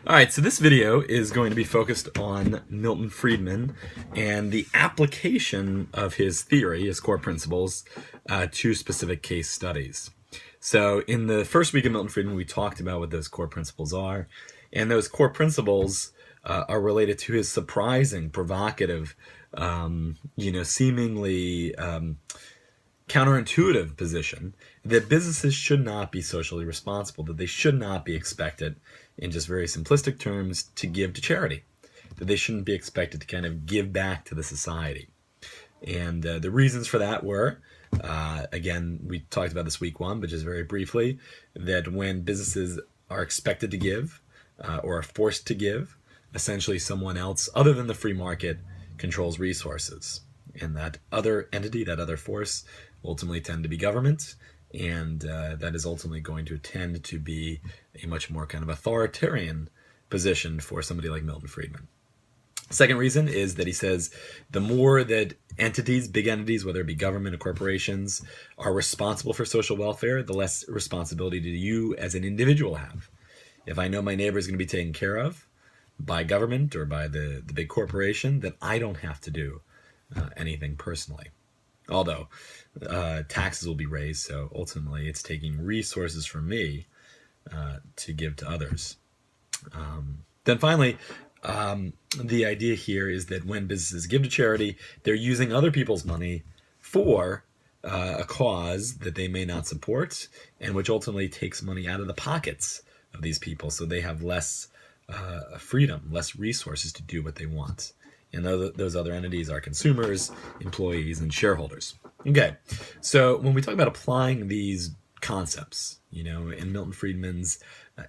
All right, so this video is going to be focused on Milton Friedman and the application of his theory, his core principles, to specific case studies. So in the first week of Milton Friedman, we talked about what those core principles are, and those core principles are related to his surprising, provocative, seemingly counterintuitive position that businesses should not be socially responsible, that they should not be expected, in just very simplistic terms, to give to charity, that they shouldn't be expected to kind of give back to the society. And the reasons for that were, again, we talked about this week one, but just very briefly, that when businesses are expected to give or are forced to give, essentially someone else other than the free market controls resources. And that other entity, that other force, ultimately tend to be government, and that is ultimately going to tend to be a much more kind of authoritarian position for somebody like Milton Friedman. Second reason is that he says the more that entities, big entities, whether it be government or corporations, are responsible for social welfare, the less responsibility do you as an individual have. If I know my neighbor is going to be taken care of by government or by the big corporation, then I don't have to do anything personally. Although taxes will be raised, so ultimately it's taking resources from me to give to others. Then finally, the idea here is that when businesses give to charity, they're using other people's money for a cause that they may not support, and which ultimately takes money out of the pockets of these people, so they have less freedom, less resources to do what they want. And those other entities are consumers, employees, and shareholders. Okay, so when we talk about applying these concepts, in Milton Friedman's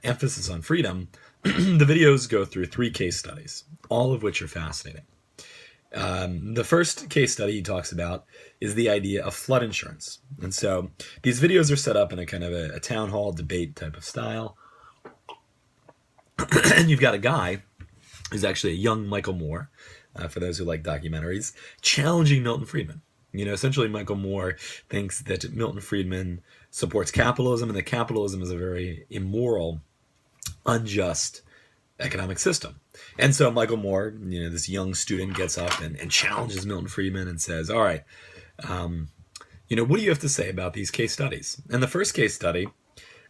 emphasis on freedom, the videos go through 3 case studies, all of which are fascinating. The first case study he talks about is the idea of flood insurance. And so these videos are set up in a kind of a town hall debate type of style. And you've got a guy who's actually a young Michael Moore, for those who like documentaries, challenging Milton Friedman. Essentially Michael Moore thinks that Milton Friedman supports capitalism and that capitalism is a very immoral, unjust economic system. And so Michael Moore, this young student, gets up and challenges Milton Friedman and says, all right, what do you have to say about these case studies? And the first case study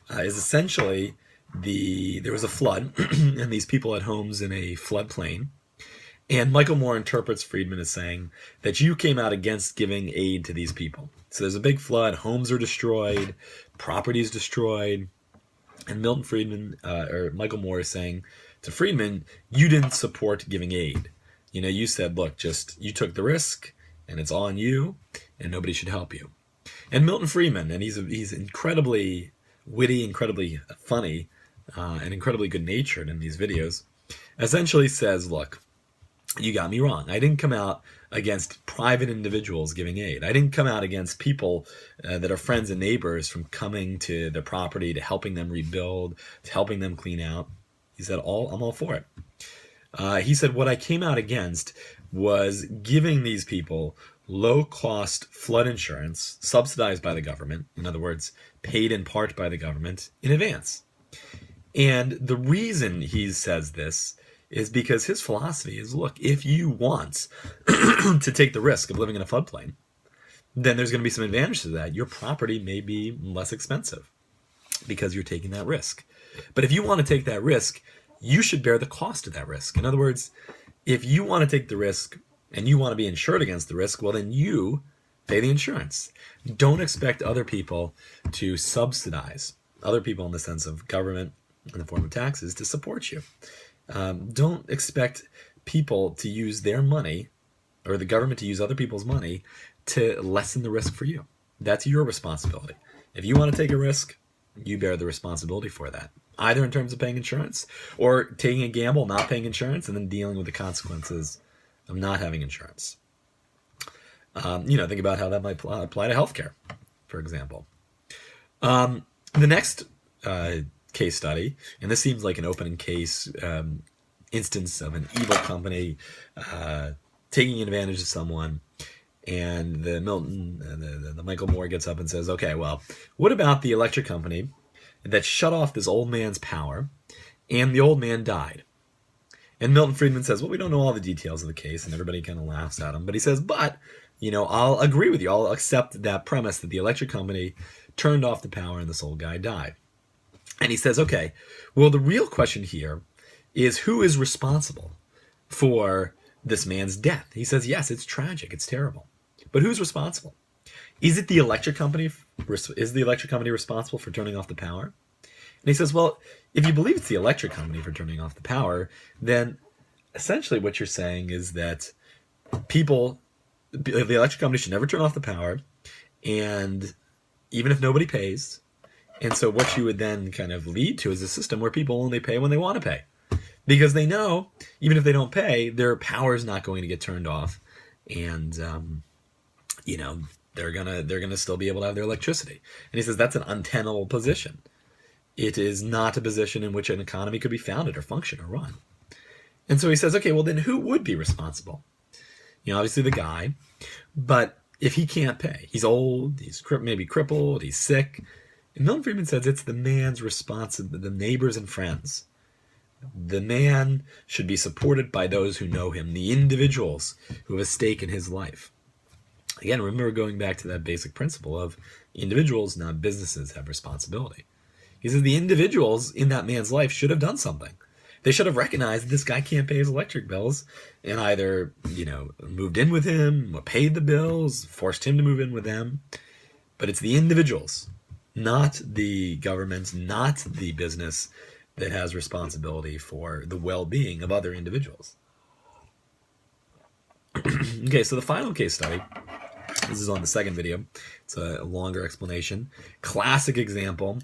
is essentially there was a flood and these people had homes in a floodplain. And Michael Moore interprets Friedman as saying that you came out against giving aid to these people. So there's a big flood, homes are destroyed, properties destroyed, and Milton Friedman, or Michael Moore is saying to Friedman, you didn't support giving aid. You said, look, you took the risk, and it's on you, and nobody should help you. And Milton Friedman, and he's incredibly witty, incredibly funny, and incredibly good-natured in these videos, essentially says, look, you got me wrong. I didn't come out against private individuals giving aid. I didn't come out against people that are friends and neighbors from coming to their property, to helping them rebuild, to helping them clean out. He said, I'm all for it. He said, what I came out against was giving these people low-cost flood insurance subsidized by the government, in other words, paid in part by the government, in advance. And the reason he says this is because his philosophy is, look, if you want to take the risk of living in a floodplain, then there's going to be some advantage to that. Your property may be less expensive because you're taking that risk. But if you want to take that risk, you should bear the cost of that risk. In other words, if you want to take the risk and you want to be insured against the risk, well, then you pay the insurance. Don't expect other people to subsidize, other people in the sense of government in the form of taxes, to support you. Don't expect people to use their money, or the government to use other people's money, to lessen the risk for you. That's your responsibility. If you want to take a risk, you bear the responsibility for that, either in terms of paying insurance or taking a gamble, not paying insurance, and then dealing with the consequences of not having insurance. Think about how that might apply to healthcare, for example. The next case study, and this seems like an opening case instance of an evil company taking advantage of someone, and the Michael Moore gets up and says, okay, well, what about the electric company that shut off this old man's power and the old man died. And Milton Friedman says, well, we don't know all the details of the case, and everybody kind of laughs at him. But he says, but, I'll agree with you. I'll accept that premise that the electric company turned off the power and this old guy died. And he says, okay, well, the real question here is who is responsible for this man's death? He says, yes, it's tragic. It's terrible. But who's responsible? Is it the electric company? Is the electric company responsible for turning off the power? And he says, well, if you believe it's the electric company for turning off the power, then essentially what you're saying is that the electric company should never turn off the power, and even if nobody pays. And so what you would then kind of lead to is a system where people only pay when they want to pay. Because they know, even if they don't pay, their power is not going to get turned off. And, they're gonna still be able to have their electricity. And he says that's an untenable position. It is not a position in which an economy could be founded or function or run. And so he says, okay, well then who would be responsible? Obviously the guy, but if he can't pay, he's old, he's maybe crippled, he's sick. And Milton Friedman says it's the man's responsibility, the neighbors and friends. The man should be supported by those who know him, the individuals who have a stake in his life. Again, remember going back to that basic principle of individuals, not businesses, have responsibility. He says the individuals in that man's life should have done something. They should have recognized this guy can't pay his electric bills and either, moved in with him, or paid the bills, forced him to move in with them. But it's the individuals, not the government, not the business, that has responsibility for the well-being of other individuals. Okay, so the final case study, this is on the second video. It's a longer explanation. Classic example,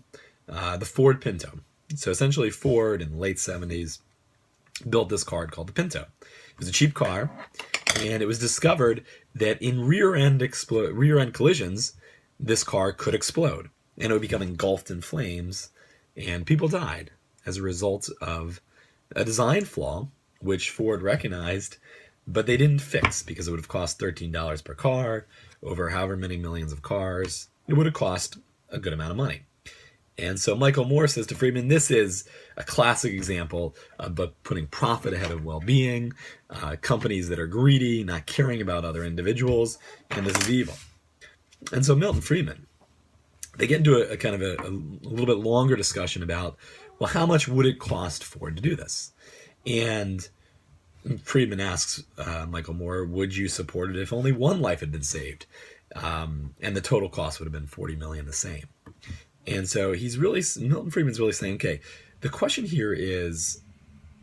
the Ford Pinto. So essentially Ford in the late 70s built this car called the Pinto. It was a cheap car, and it was discovered that in rear-end collisions, this car could explode, and it would become engulfed in flames, and people died as a result of a design flaw, which Ford recognized, but they didn't fix because it would have cost $13 per car over however many millions of cars. It would have cost a good amount of money. And so Michael Moore says to Friedman, this is a classic example of putting profit ahead of well-being, companies that are greedy, not caring about other individuals, and this is evil. And so Milton Friedman, they get into a kind of a little bit longer discussion about, well, how much would it cost Ford to do this? And Friedman asks Michael Moore, would you support it if only one life had been saved? And the total cost would have been $40 million the same. And so Milton Friedman's really saying, okay, the question here is,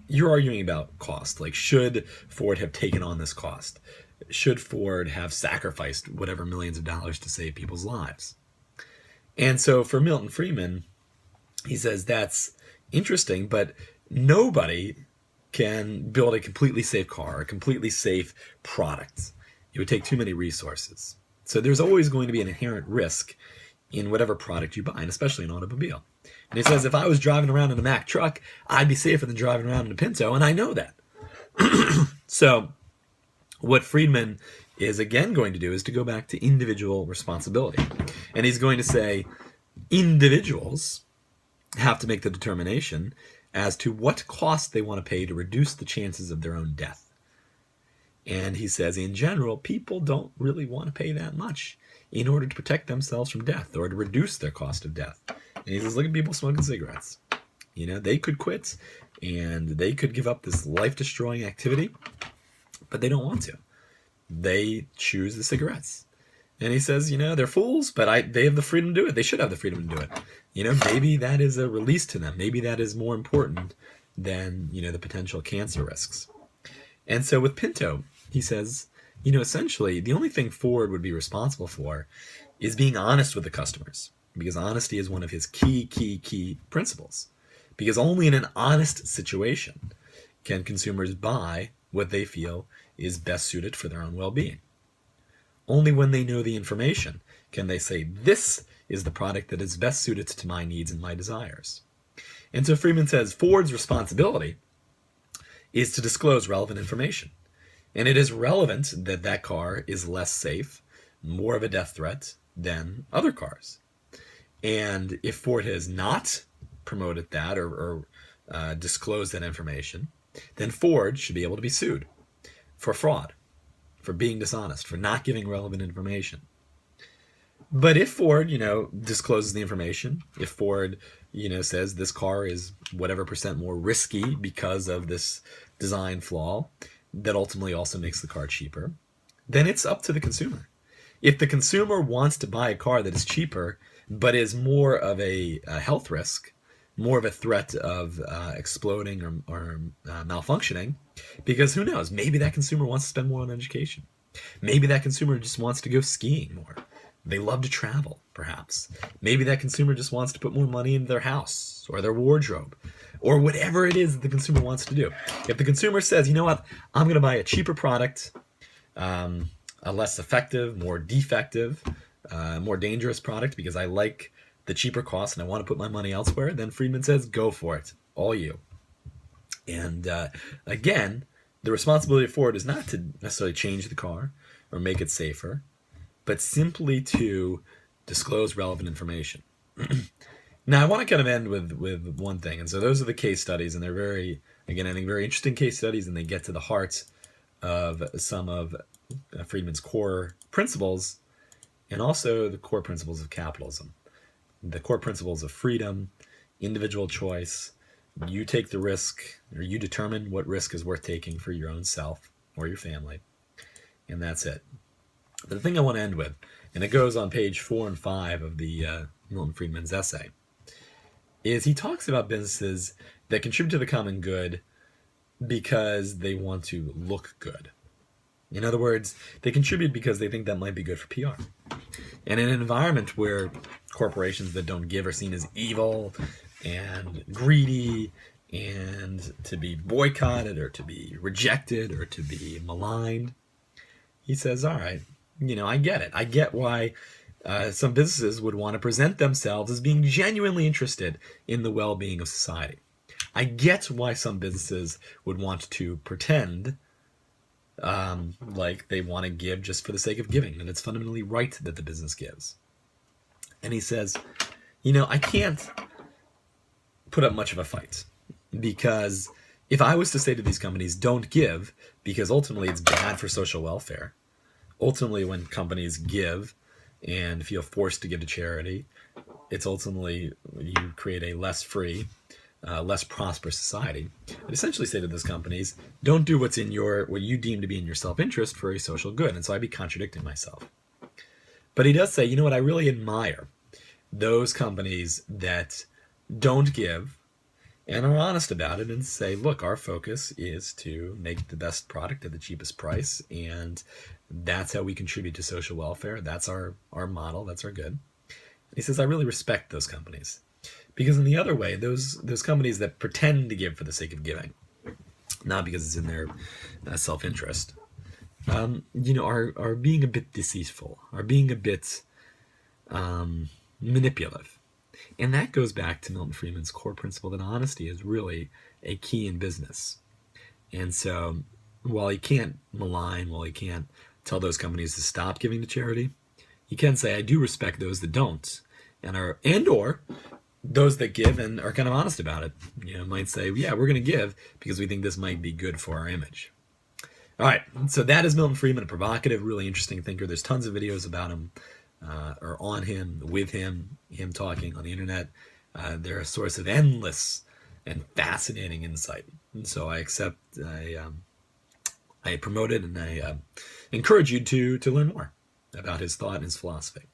you're arguing about cost. Like, should Ford have taken on this cost? Should Ford have sacrificed whatever millions of dollars to save people's lives? And so for Milton Friedman, he says that's interesting, but nobody can build a completely safe car, a completely safe product. It would take too many resources. So there's always going to be an inherent risk in whatever product you buy, and especially an automobile. And he says, if I was driving around in a Mack truck, I'd be safer than driving around in a Pinto, and I know that. So what Friedman is again going to do is to go back to individual responsibility. And he's going to say individuals have to make the determination as to what cost they want to pay to reduce the chances of their own death. And he says, in general, people don't really want to pay that much in order to protect themselves from death or to reduce their cost of death. And he says, look at people smoking cigarettes. They could quit and they could give up this life-destroying activity, but they don't want to. They choose the cigarettes. And he says, they're fools, but they have the freedom to do it. They should have the freedom to do it. Maybe that is a release to them. Maybe that is more important than, the potential cancer risks. And so with Pinto, he says, essentially the only thing Ford would be responsible for is being honest with the customers, because honesty is one of his key principles. Because only in an honest situation can consumers buy what they feel is best suited for their own well-being. Only when they know the information can they say, this is the product that is best suited to my needs and my desires. And so Friedman says Ford's responsibility is to disclose relevant information. And it is relevant that that car is less safe, more of a death threat than other cars. And if Ford has not promoted that or disclose that information, then Ford should be able to be sued for fraud, for being dishonest, for not giving relevant information. But if Ford, discloses the information, if Ford, says this car is whatever percent more risky because of this design flaw that ultimately also makes the car cheaper, then it's up to the consumer. If the consumer wants to buy a car that is cheaper, but is more of a health risk, more of a threat of exploding or malfunctioning, because who knows, maybe that consumer wants to spend more on education. Maybe that consumer just wants to go skiing more. They love to travel, perhaps. Maybe that consumer just wants to put more money into their house or their wardrobe or whatever it is that the consumer wants to do. If the consumer says, you know what, I'm going to buy a cheaper product, a less effective, more defective, more dangerous product because I like the cheaper cost and I want to put my money elsewhere, then Friedman says, go for it, all you. And again, the responsibility of Ford is not to necessarily change the car or make it safer, but simply to disclose relevant information. Now, I want to kind of end with one thing. And so those are the case studies, and they're very, again, I think very interesting case studies, and they get to the heart of some of Friedman's core principles and also the core principles of capitalism. The core principles of freedom, individual choice. You take the risk, or you determine what risk is worth taking for your own self or your family. And that's it. But the thing I want to end with, and it goes on page 4 and 5 of the Milton Friedman's essay, is he talks about businesses that contribute to the common good because they want to look good. In other words, they contribute because they think that might be good for PR. And in an environment where corporations that don't give are seen as evil and greedy and to be boycotted or to be rejected or to be maligned, he says, all right, I get it. I get why some businesses would want to present themselves as being genuinely interested in the well-being of society. I get why some businesses would want to pretend like they want to give just for the sake of giving, and it's fundamentally right that the business gives. And he says, I can't put up much of a fight, because if I was to say to these companies, don't give, because ultimately it's bad for social welfare, ultimately when companies give and feel forced to give to charity, it's ultimately you create a less free, less prosperous society. I'd essentially say to those companies, don't do what you deem to be in your self-interest for a social good. And so I'd be contradicting myself. But he does say, you know what, I really admire those companies that don't give and are honest about it and say, look, our focus is to make the best product at the cheapest price, and that's how we contribute to social welfare. That's our model. That's our good. And he says, I really respect those companies. Because in the other way, those companies that pretend to give for the sake of giving, not because it's in their self-interest, are being a bit deceitful, are being a bit manipulative. And that goes back to Milton Friedman's core principle that honesty is really a key in business. And so while he can't malign, while he can't tell those companies to stop giving to charity, he can say, I do respect those that don't, or those that give and are kind of honest about it. Might say, yeah, we're going to give because we think this might be good for our image. All right, so that is Milton Friedman, a provocative, really interesting thinker. There's tons of videos about him, or on him, with him talking on the internet. They're a source of endless and fascinating insight. And so I promote it, and I encourage you to learn more about his thought and his philosophy.